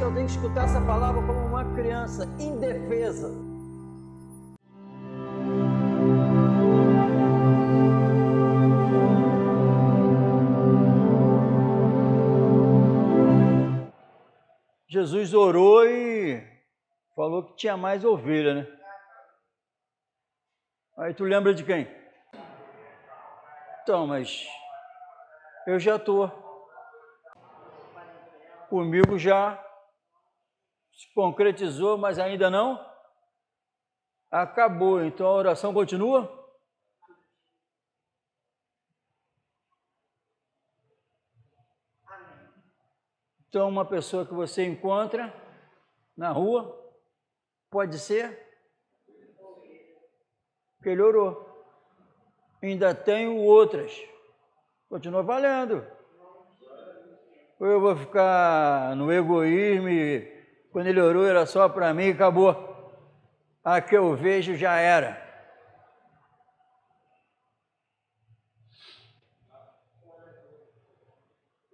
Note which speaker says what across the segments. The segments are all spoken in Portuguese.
Speaker 1: só tem que escutar essa palavra como uma criança indefesa. Jesus orou e falou que tinha mais ovelha, né? Aí tu lembra de quem? Então, mas eu já estou. Comigo já se concretizou, mas ainda não acabou. Então a oração continua? Então uma pessoa que você encontra na rua, pode ser que ele orou. Ainda tenho outras. Continua valendo. Ou eu vou ficar no egoísmo e quando ele orou era só para mim e acabou. A que eu vejo já era.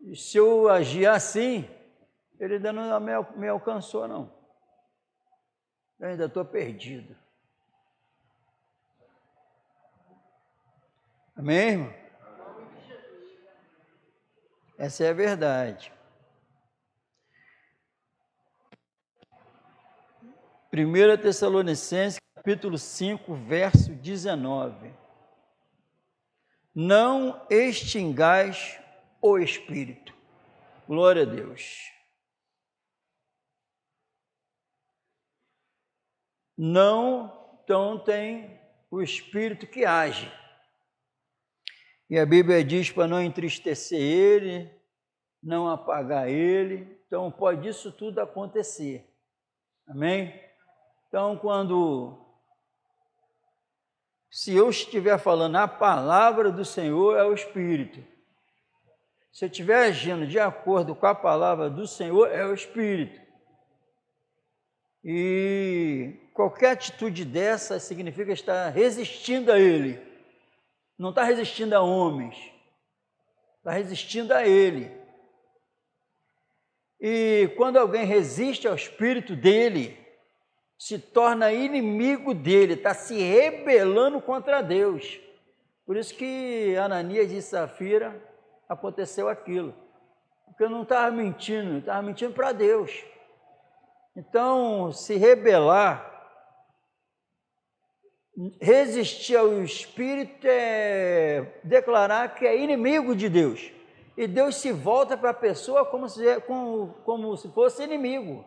Speaker 1: E se eu agir assim, ele ainda não me alcançou, não. Eu ainda estou perdido. Amém, irmão? Essa é a verdade. 1 Tessalonicenses, capítulo 5, verso 19. Não extingais o Espírito. Glória a Deus. Não, então tem o Espírito que age. E a Bíblia diz para não entristecer ele, não apagar ele. Então pode isso tudo acontecer. Amém? Então se eu estiver falando a palavra do Senhor, é o Espírito. Se eu estiver agindo de acordo com a palavra do Senhor, é o Espírito. E qualquer atitude dessa significa estar resistindo a Ele. Não está resistindo a homens, está resistindo a Ele. E quando alguém resiste ao Espírito dele, se torna inimigo dele, está se rebelando contra Deus. Por isso que Ananias e Safira aconteceu aquilo. Porque não estava mentindo para Deus. Então, se rebelar, resistir ao Espírito é declarar que é inimigo de Deus. E Deus se volta para a pessoa como se fosse inimigo.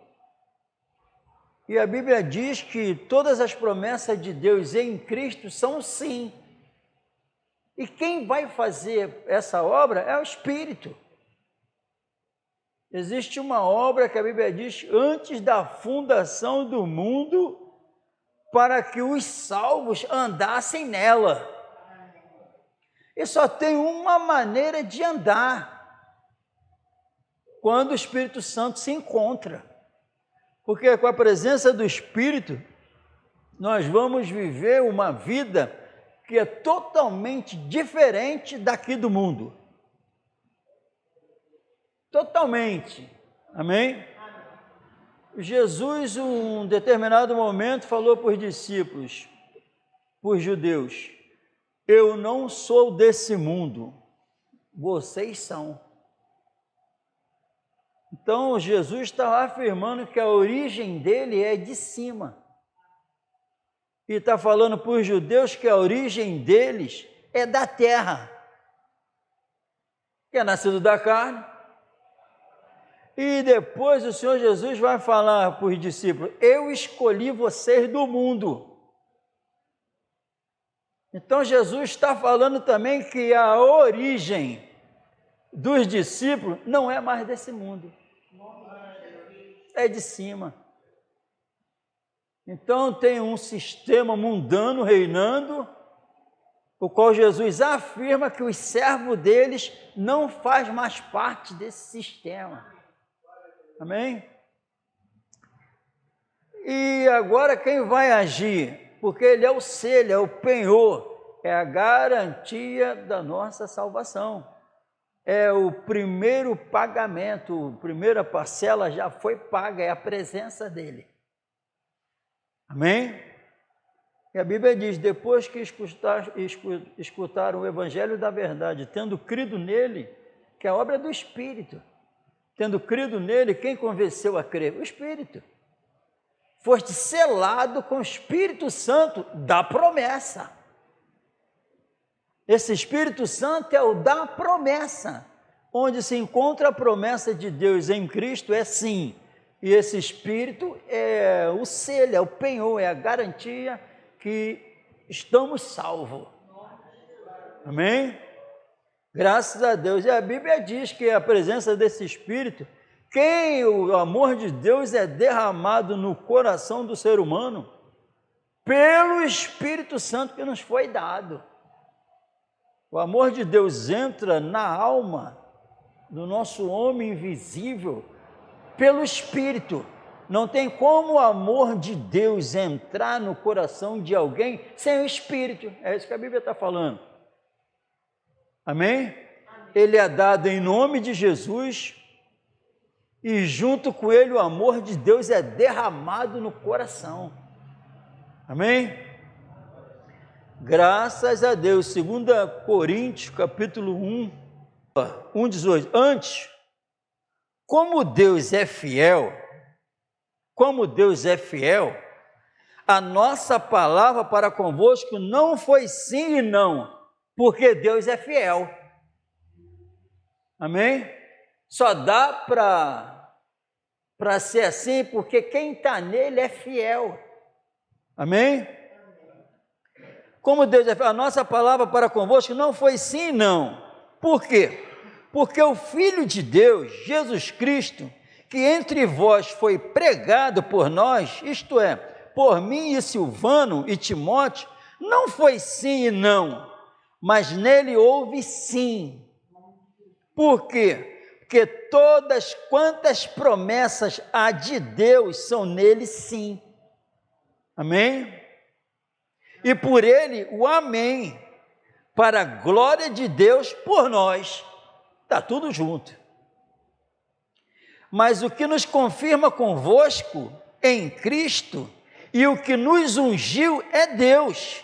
Speaker 1: E a Bíblia diz que todas as promessas de Deus em Cristo são sim. E quem vai fazer essa obra é o Espírito. Existe uma obra que a Bíblia diz antes da fundação do mundo, para que os salvos andassem nela. E só tem uma maneira de andar, quando o Espírito Santo se encontra. Porque com a presença do Espírito, nós vamos viver uma vida que é totalmente diferente daqui do mundo. Totalmente. Amém? Jesus, em um determinado momento, falou para os discípulos, para os judeus: eu não sou desse mundo, vocês são. Então, Jesus está afirmando que a origem dele é de cima. E está falando para os judeus que a origem deles é da terra, que é nascido da carne. E depois o Senhor Jesus vai falar para os discípulos: eu escolhi vocês do mundo. Então Jesus está falando também que a origem dos discípulos não é mais desse mundo, é de cima. Então tem um sistema mundano reinando, o qual Jesus afirma que os servos deles não fazem mais parte desse sistema. Amém? E agora quem vai agir? Porque ele é o selho, é o penhor, é a garantia da nossa salvação. é o primeiro pagamento, a primeira parcela já foi paga, é a presença dele. Amém? E a Bíblia diz, depois que escutaram o Evangelho da verdade, tendo crido nele, que é a obra do Espírito, tendo crido nele, quem convenceu a crer? O Espírito. Foste selado com o Espírito Santo da promessa. Esse Espírito Santo é o da promessa, onde se encontra a promessa de Deus em Cristo, é sim. E esse Espírito é o selo, é o penhor, é a garantia que estamos salvos. Amém? Graças a Deus. E a Bíblia diz que a presença desse Espírito, quem o amor de Deus é derramado no coração do ser humano, pelo Espírito Santo que nos foi dado. O amor de Deus entra na alma do nosso homem invisível pelo Espírito. Não tem como o amor de Deus entrar no coração de alguém sem o Espírito. É isso que a Bíblia está falando. Amém? Ele é dado em nome de Jesus e junto com ele o amor de Deus é derramado no coração. Amém? Graças a Deus. 2 Coríntios, capítulo 1:18. Antes, como Deus é fiel, a nossa palavra para convosco não foi sim e não, porque Deus é fiel. Amém? Só dá para ser assim, porque quem está nele é fiel. Amém? Como Deus é fiel, a nossa palavra para convosco não foi sim e não. Por quê? Porque o Filho de Deus, Jesus Cristo, que entre vós foi pregado por nós, isto é, por mim e Silvano e Timóteo, não foi sim e não, mas nele houve sim. Por quê? Porque todas quantas promessas há de Deus são nele sim. Amém? E por ele o amém, para a glória de Deus por nós. Está tudo junto. Mas o que nos confirma convosco em Cristo e o que nos ungiu é Deus,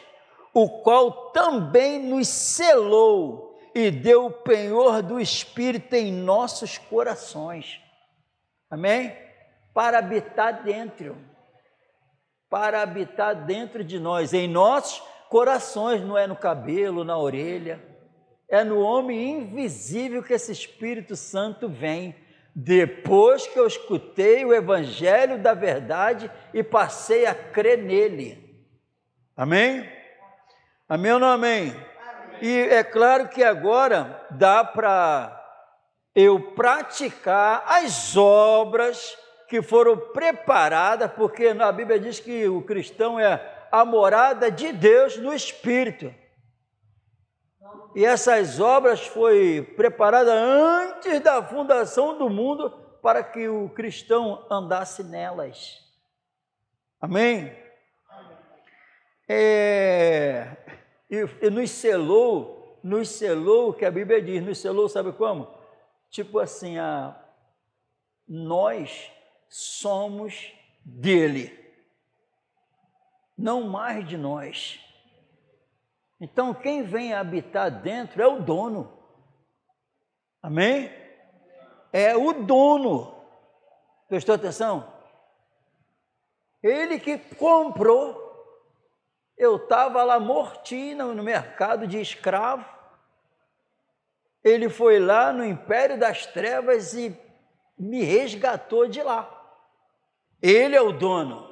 Speaker 1: o qual também nos selou e deu o penhor do Espírito em nossos corações. Amém? Para habitar dentro de nós, em nossos corações, não é no cabelo, na orelha, é no homem invisível que esse Espírito Santo vem, depois que eu escutei o Evangelho da verdade e passei a crer nele. Amém? Amém ou não amém? Amém. E é claro que agora dá para eu praticar as obras que foram preparadas, porque a Bíblia diz que o cristão é a morada de Deus no Espírito. E essas obras foram preparadas antes da fundação do mundo para que o cristão andasse nelas. Amém? E nos selou, que a Bíblia diz, nos selou, sabe como? Tipo assim, nós somos dele, não mais de nós. Então, quem vem habitar dentro é o dono. Amém? É o dono. Prestou atenção? Ele que comprou. Eu estava lá mortinho no mercado de escravo. Ele foi lá no império das trevas e me resgatou de lá. Ele é o dono.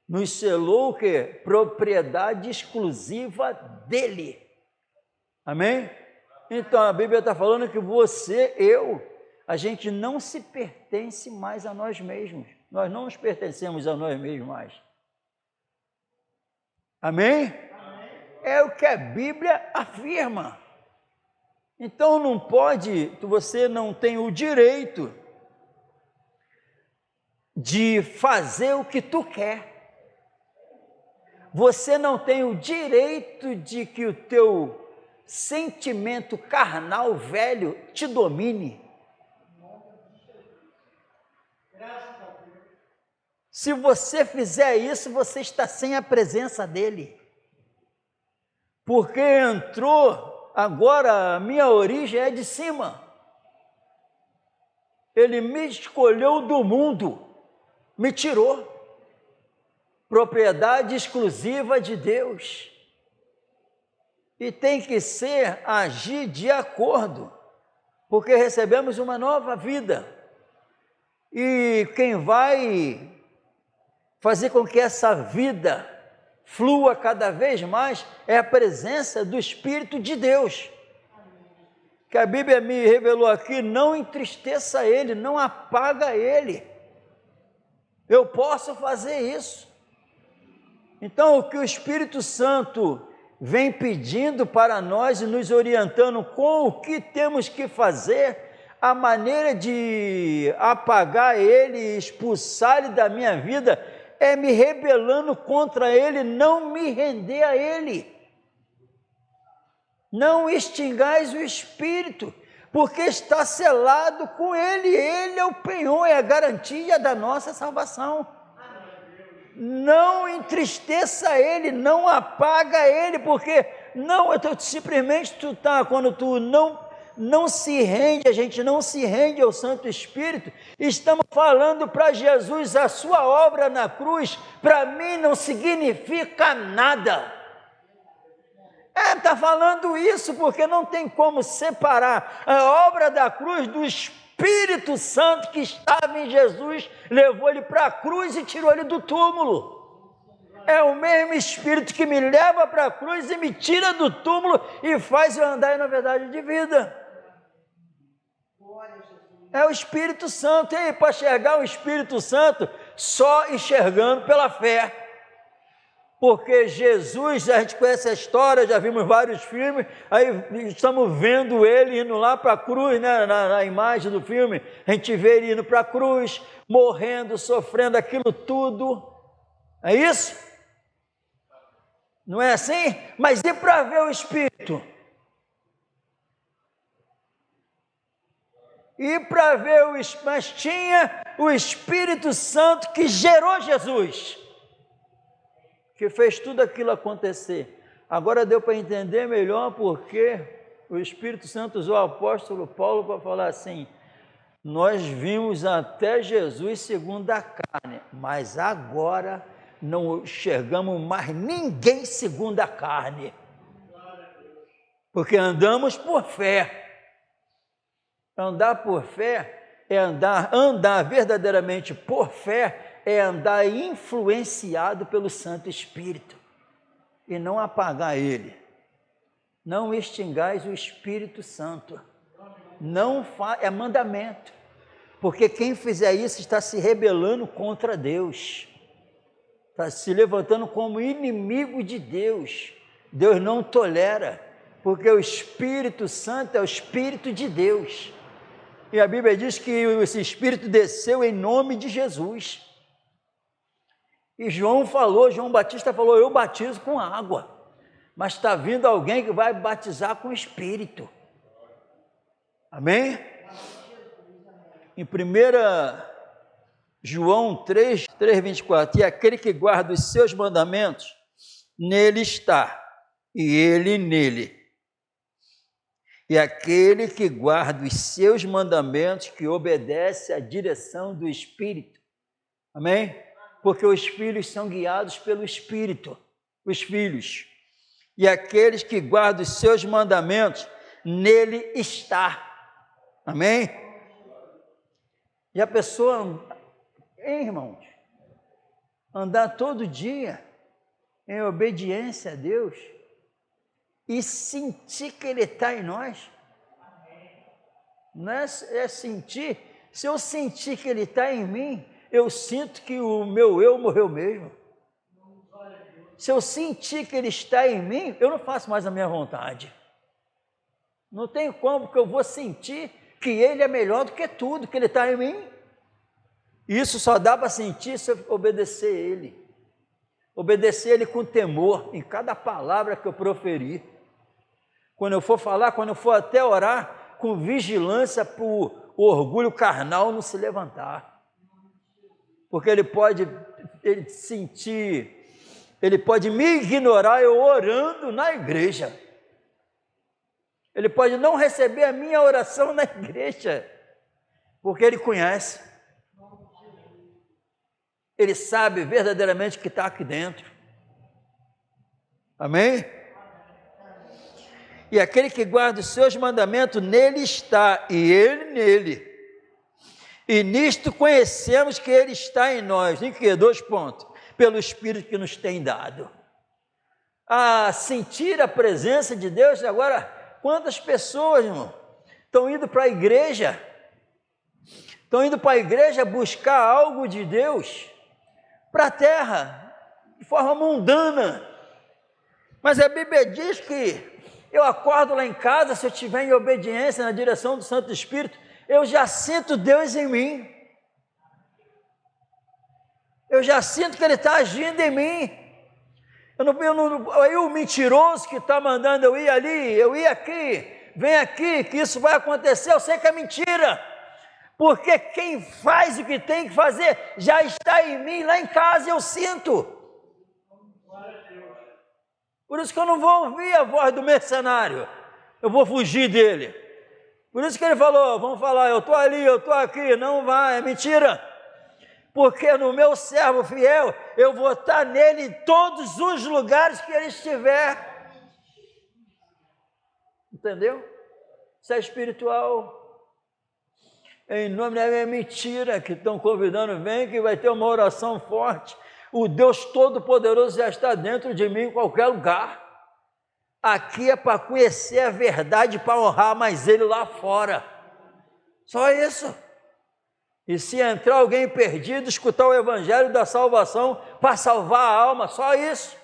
Speaker 1: Nos selou o quê? Propriedade exclusiva dele. Amém? Então a Bíblia está falando que você, a gente não se pertence mais a nós mesmos. Nós não nos pertencemos a nós mesmos mais. Amém? Amém? É o que a Bíblia afirma. Então não pode, você não tem o direito de fazer o que tu quer. Você não tem o direito de que o teu sentimento carnal velho te domine. Se você fizer isso, você está sem a presença dele. Porque entrou, agora a minha origem é de cima. Ele me escolheu do mundo, me tirou. Propriedade exclusiva de Deus. E tem que ser agir de acordo, porque recebemos uma nova vida. E quem vai fazer com que essa vida flua cada vez mais é a presença do Espírito de Deus. Que a Bíblia me revelou aqui, não entristeça ele, não apaga ele. Eu posso fazer isso. Então, o que o Espírito Santo vem pedindo para nós e nos orientando com o que temos que fazer, a maneira de apagar ele, expulsar ele da minha vida, é me rebelando contra ele, não me render a ele. Não extingais o Espírito, porque está selado com ele. Ele é o penhor, é a garantia da nossa salvação. Não entristeça ele, não apaga ele, porque não, simplesmente quando tu não se rende, a gente não se rende ao Santo Espírito, estamos falando para Jesus, a sua obra na cruz, para mim não significa nada. Está falando isso porque não tem como separar a obra da cruz do Espírito Santo que estava em Jesus, levou ele para a cruz e tirou ele do túmulo. É o mesmo Espírito que me leva para a cruz e me tira do túmulo e faz eu andar na verdade de vida. É o Espírito Santo. E aí, para enxergar o Espírito Santo, só enxergando pela fé. Porque Jesus, a gente conhece a história, já vimos vários filmes, aí estamos vendo ele indo lá para a cruz, né? na imagem do filme, a gente vê ele indo para a cruz, morrendo, sofrendo aquilo tudo. É isso? Não é assim? Mas e para ver o Espírito? E para ver o Espírito, mas tinha o Espírito Santo que gerou Jesus, que fez tudo aquilo acontecer. Agora deu para entender melhor porque o Espírito Santo usou o apóstolo Paulo para falar assim: nós vimos até Jesus segundo a carne, mas agora não enxergamos mais ninguém segundo a carne, porque andamos por fé. Andar por fé é andar verdadeiramente por fé, é andar influenciado pelo Santo Espírito e não apagar ele. Não extingais o Espírito Santo. É mandamento, porque quem fizer isso está se rebelando contra Deus, está se levantando como inimigo de Deus. Deus não tolera, porque o Espírito Santo é o Espírito de Deus. E a Bíblia diz que esse Espírito desceu em nome de Jesus. E João Batista falou, eu batizo com água, mas está vindo alguém que vai batizar com o Espírito. Amém? Em 1 João 3, 24, e aquele que guarda os seus mandamentos, nele está, e ele nele. E aquele que guarda os seus mandamentos, que obedece à direção do Espírito. Amém? Porque os filhos são guiados pelo Espírito, os filhos. E aqueles que guardam os seus mandamentos, nele está. Amém? E a pessoa, irmãos, andar todo dia em obediência a Deus e sentir que Ele está em nós. Não é sentir, se eu sentir que Ele está em mim, eu sinto que o meu eu morreu mesmo. Se eu sentir que Ele está em mim, eu não faço mais a minha vontade. Não tem como, porque eu vou sentir que Ele é melhor do que tudo, que Ele está em mim. Isso só dá para sentir se eu obedecer Ele. Obedecer Ele com temor em cada palavra que eu proferir. quando eu for falar, quando eu for até orar, com vigilância para o orgulho carnal não se levantar. Porque ele pode me ignorar eu orando na igreja. Ele pode não receber a minha oração na igreja, porque ele conhece. Ele sabe verdadeiramente o que está aqui dentro. Amém? E aquele que guarda os seus mandamentos, nele está, e ele nele. E nisto conhecemos que ele está em nós. Em que? 2 pontos. Pelo Espírito que nos tem dado. Sentir a presença de Deus. Agora, quantas pessoas, irmão, estão indo para a igreja? Estão indo para a igreja buscar algo de Deus para a terra, de forma mundana. Mas a Bíblia diz que eu acordo lá em casa, se eu estiver em obediência na direção do Santo Espírito, eu já sinto Deus em mim. Eu já sinto que Ele está agindo em mim. Aí o mentiroso que está mandando eu ir ali, eu ir aqui, vem aqui, que isso vai acontecer, eu sei que é mentira. Porque quem faz o que tem que fazer já está em mim, lá em casa eu sinto. Por isso que eu não vou ouvir a voz do mercenário, eu vou fugir dele. Por isso que ele falou, vamos falar, eu estou ali, eu estou aqui, não vai, é mentira. Porque no meu servo fiel, eu vou estar nele em todos os lugares que ele estiver. Entendeu? Isso é espiritual. Em nome da minha mentira, que estão convidando, vem que vai ter uma oração forte. O Deus Todo-Poderoso já está dentro de mim em qualquer lugar. Aqui é para conhecer a verdade, para honrar mais Ele lá fora. Só isso. E se entrar alguém perdido, escutar o Evangelho da salvação para salvar a alma, só isso.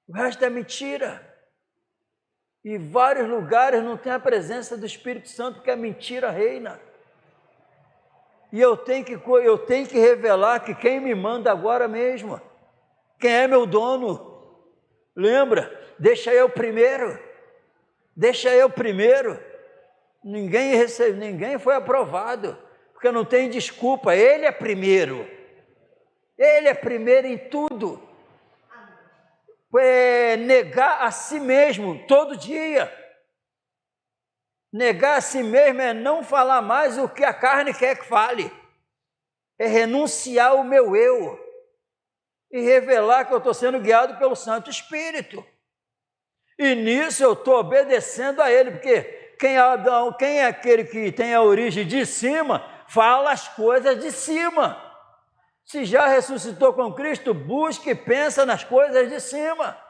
Speaker 1: O resto é mentira. E vários lugares não tem a presença do Espírito Santo, porque a mentira reina. E eu tenho que revelar que quem me manda agora mesmo, quem é meu dono, lembra? Deixa eu primeiro. Ninguém foi aprovado, porque não tem desculpa, Ele é primeiro. Ele é primeiro em tudo. Negar a si mesmo todo dia. Negar a si mesmo é não falar mais o que a carne quer que fale. É renunciar o meu eu e revelar que eu estou sendo guiado pelo Santo Espírito. E nisso eu estou obedecendo a Ele, porque quem é aquele que tem a origem de cima, fala as coisas de cima. Se já ressuscitou com Cristo, busque e pensa nas coisas de cima.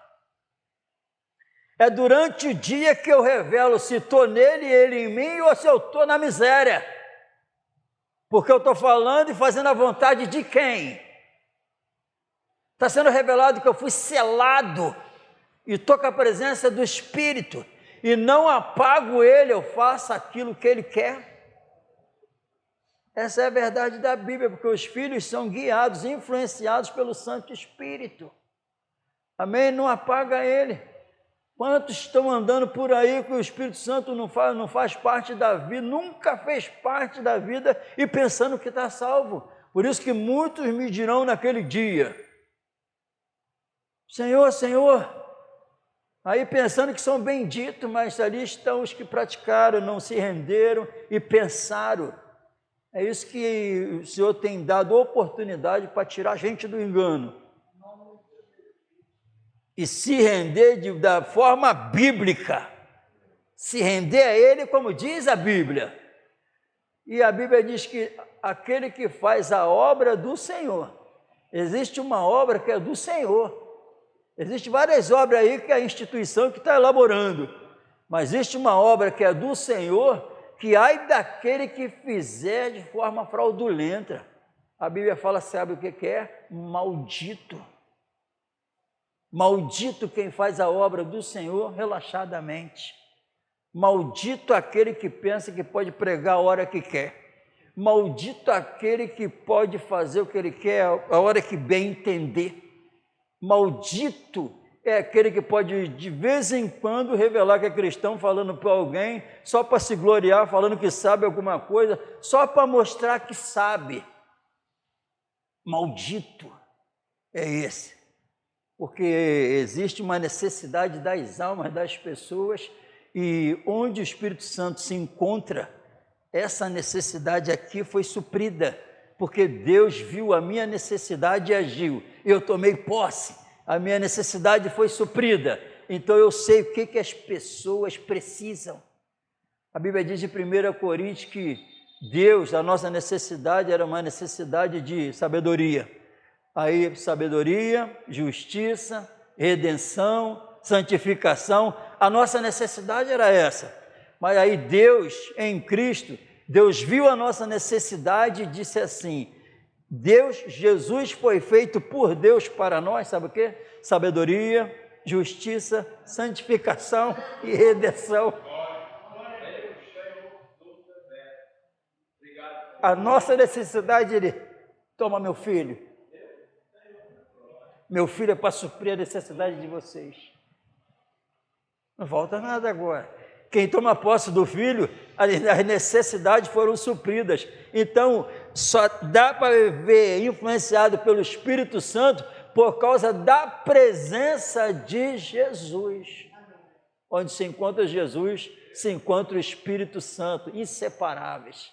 Speaker 1: É durante o dia que eu revelo se estou nele e ele em mim, ou se eu estou na miséria. Porque eu estou falando e fazendo a vontade de quem? Está sendo revelado que eu fui selado e estou com a presença do Espírito e não apago ele, eu faço aquilo que ele quer. Essa é a verdade da Bíblia, porque os filhos são guiados, influenciados pelo Santo Espírito. Amém? Não apaga ele. Quantos estão andando por aí que o Espírito Santo não faz parte da vida, nunca fez parte da vida e pensando que está salvo. Por isso que muitos me dirão naquele dia, Senhor, Senhor, aí pensando que são benditos, mas ali estão os que praticaram, não se renderam e pensaram. É isso que o Senhor tem dado oportunidade para tirar a gente do engano. E se render da forma bíblica. Se render a Ele, como diz a Bíblia. E a Bíblia diz que aquele que faz a obra do Senhor. Existe uma obra que é do Senhor. Existem várias obras aí que é a instituição que está elaborando. Mas existe uma obra que é do Senhor, que ai daquele que fizer de forma fraudulenta. A Bíblia fala, sabe o que é? Maldito. Maldito quem faz a obra do Senhor relaxadamente. Maldito aquele que pensa que pode pregar a hora que quer. Maldito aquele que pode fazer o que ele quer a hora que bem entender. Maldito é aquele que pode de vez em quando revelar que é cristão, falando para alguém, só para se gloriar, falando que sabe alguma coisa, só para mostrar que sabe. Maldito é esse, porque existe uma necessidade das almas das pessoas, e onde o Espírito Santo se encontra, essa necessidade aqui foi suprida, porque Deus viu a minha necessidade e agiu. Eu tomei posse, a minha necessidade foi suprida. Então eu sei o que as pessoas precisam. A Bíblia diz em 1 Coríntios que Deus, a nossa necessidade era uma necessidade de sabedoria. Aí, sabedoria, justiça, redenção, santificação. A nossa necessidade era essa. Mas aí Deus, em Cristo, Deus viu a nossa necessidade e disse assim: Jesus foi feito por Deus para nós, sabe o quê? Sabedoria, justiça, santificação e redenção. A nossa necessidade, ele toma meu filho. Meu filho é para suprir a necessidade de vocês. Não falta nada agora. Quem toma posse do filho, as necessidades foram supridas. Então, só dá para viver influenciado pelo Espírito Santo por causa da presença de Jesus. Onde se encontra Jesus, se encontra o Espírito Santo, inseparáveis.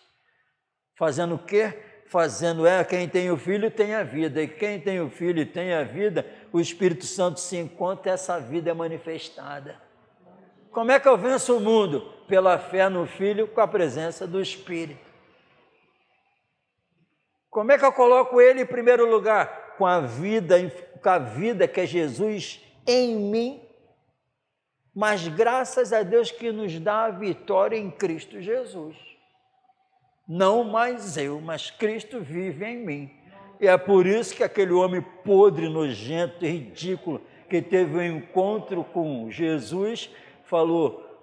Speaker 1: Fazendo o quê? Fazendo quem tem o filho tem a vida, e quem tem o filho tem a vida, o Espírito Santo se encontra, essa vida é manifestada. Como é que eu venço o mundo? Pela fé no Filho, com a presença do Espírito. Como é que eu coloco ele em primeiro lugar? Com a vida que é Jesus em mim, mas graças a Deus que nos dá a vitória em Cristo Jesus. Não mais eu, mas Cristo vive em mim. E é por isso que aquele homem podre, nojento e ridículo, que teve um encontro com Jesus, falou: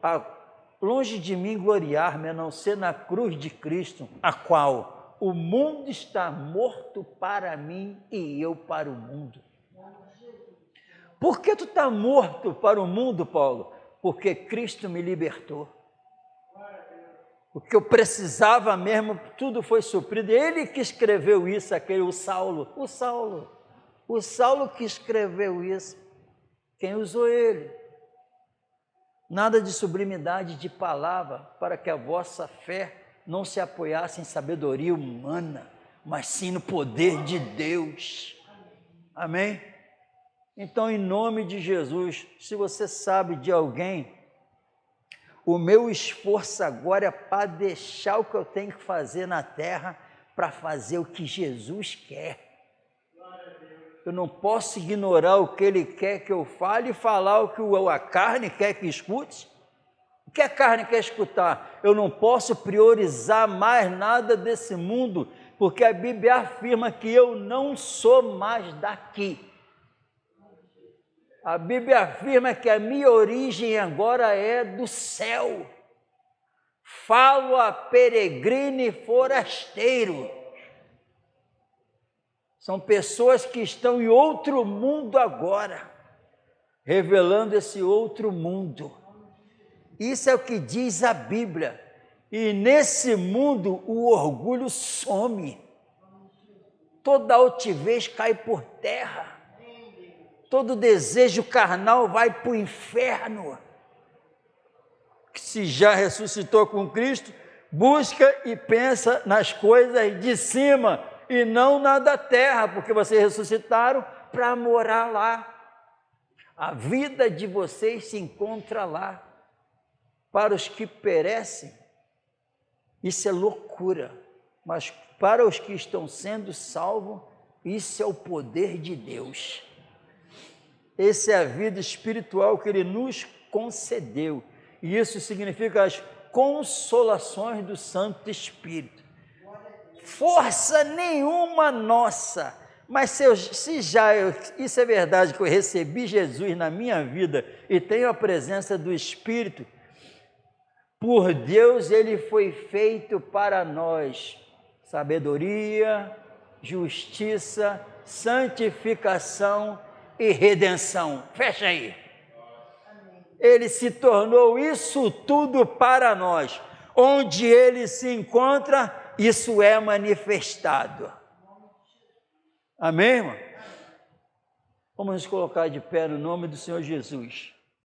Speaker 1: longe de mim gloriar-me, a não ser na cruz de Cristo, a qual o mundo está morto para mim e eu para o mundo. Por que tu está morto para o mundo, Paulo? Porque Cristo me libertou. O que eu precisava mesmo, tudo foi suprido. Ele que escreveu isso, o Saulo que escreveu isso. Quem usou ele? Nada de sublimidade de palavra, para que a vossa fé não se apoiasse em sabedoria humana, mas sim no poder de Deus. Amém? Então, em nome de Jesus, se você sabe de alguém, o meu esforço agora é para deixar o que eu tenho que fazer na terra, para fazer o que Jesus quer. Eu não posso ignorar o que Ele quer que eu fale e falar o que a carne quer que escute. O que a carne quer escutar? Eu não posso priorizar mais nada desse mundo, porque a Bíblia afirma que eu não sou mais daqui. A Bíblia afirma que a minha origem agora é do céu. Falo a peregrino e forasteiro. São pessoas que estão em outro mundo agora, revelando esse outro mundo. Isso é o que diz a Bíblia. E nesse mundo o orgulho some. Toda altivez cai por terra. Todo desejo carnal vai para o inferno. Se já ressuscitou com Cristo, busca e pensa nas coisas de cima e não na da terra, porque vocês ressuscitaram para morar lá. A vida de vocês se encontra lá. Para os que perecem, isso é loucura, mas para os que estão sendo salvos, isso é o poder de Deus. Essa é a vida espiritual que Ele nos concedeu, e isso significa as consolações do Santo Espírito. Força nenhuma nossa, mas isso é verdade, que eu recebi Jesus na minha vida e tenho a presença do Espírito, por Deus Ele foi feito para nós sabedoria, justiça, santificação e redenção. Fecha aí. Ele se tornou isso tudo para nós. Onde ele se encontra, isso é manifestado. Amém, irmão? Vamos nos colocar de pé no nome do Senhor Jesus.